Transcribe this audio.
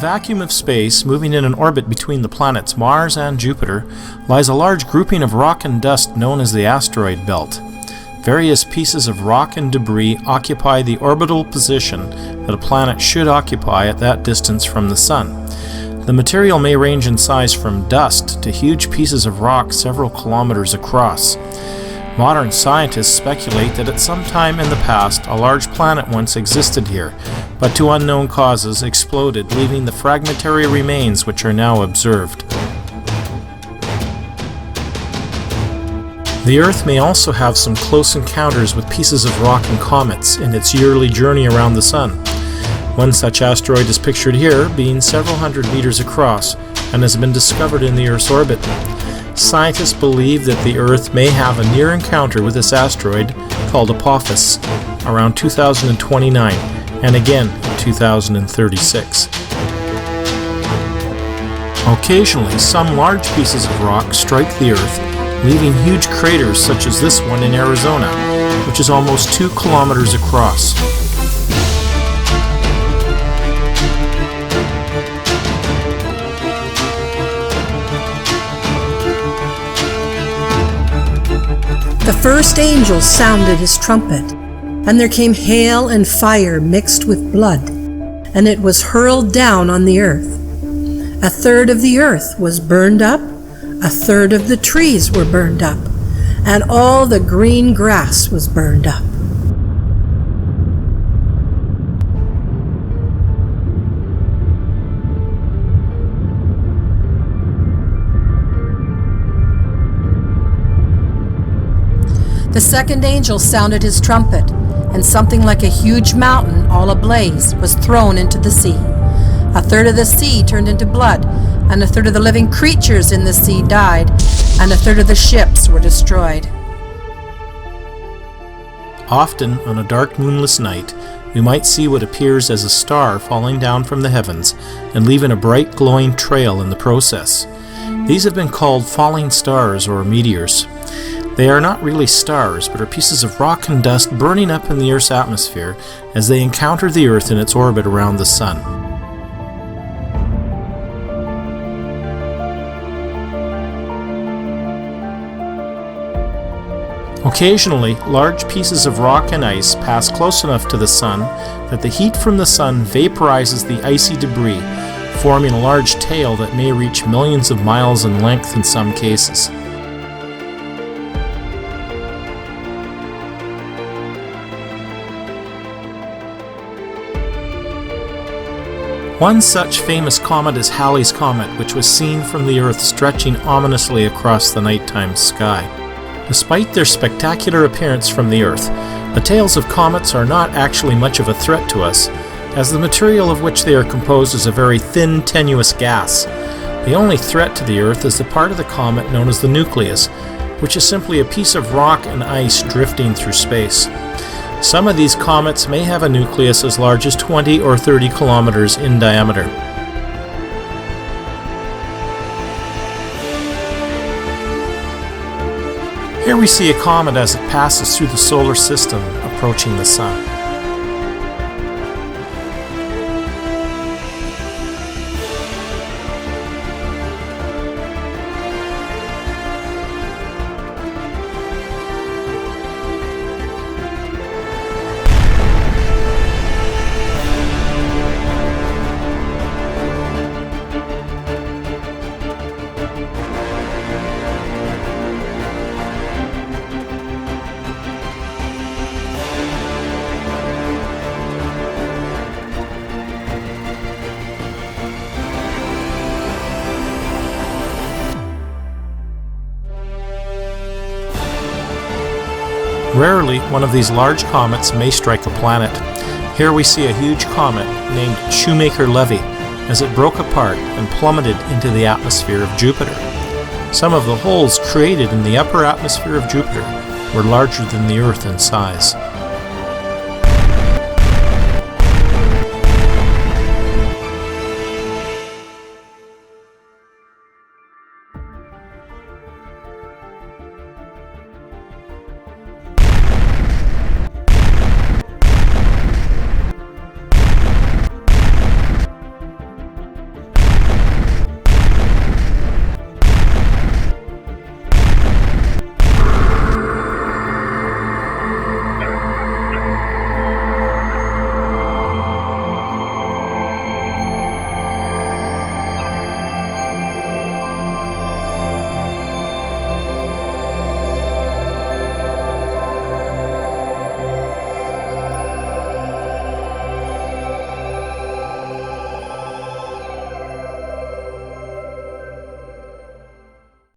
vacuum of space, moving in an orbit between the planets Mars and Jupiter, lies a large grouping of rock and dust known as the asteroid belt. Various pieces of rock and debris occupy the orbital position that a planet should occupy at that distance from the Sun. The material may range in size from dust to huge pieces of rock several kilometers across. Modern scientists speculate that at some time in the past a large planet once existed here, but to unknown causes exploded, leaving the fragmentary remains which are now observed. The Earth may also have some close encounters with pieces of rock and comets in its yearly journey around the Sun. One such asteroid is pictured here, being several hundred meters across, and has been discovered in the Earth's orbit. Scientists believe that the Earth may have a near encounter with this asteroid, called Apophis, around 2029, and again in 2036. Occasionally, some large pieces of rock strike the Earth, leaving huge craters such as this one in Arizona, which is almost 2 kilometers across. The first angel sounded his trumpet, and there came hail and fire mixed with blood, and it was hurled down on the earth. A third of the earth was burned up, a third of the trees were burned up, and all the green grass was burned up. The second angel sounded his trumpet, and something like a huge mountain, all ablaze, was thrown into the sea. A third of the sea turned into blood, and a third of the living creatures in the sea died, and a third of the ships were destroyed. Often, on a dark moonless night, we might see what appears as a star falling down from the heavens and leaving a bright glowing trail in the process. These have been called falling stars or meteors. They are not really stars, but are pieces of rock and dust burning up in the Earth's atmosphere as they encounter the Earth in its orbit around the Sun. Occasionally, large pieces of rock and ice pass close enough to the Sun that the heat from the Sun vaporizes the icy debris, forming a large tail that may reach millions of miles in length in some cases. One such famous comet is Halley's Comet, which was seen from the Earth stretching ominously across the nighttime sky. Despite their spectacular appearance from the Earth, the tails of comets are not actually much of a threat to us, as the material of which they are composed is a very thin, tenuous gas. The only threat to the Earth is the part of the comet known as the nucleus, which is simply a piece of rock and ice drifting through space. Some of these comets may have a nucleus as large as 20 or 30 kilometers in diameter. Here we see a comet as it passes through the solar system, approaching the Sun. Rarely, one of these large comets may strike a planet. Here we see a huge comet named Shoemaker-Levy as it broke apart and plummeted into the atmosphere of Jupiter. Some of the holes created in the upper atmosphere of Jupiter were larger than the Earth in size.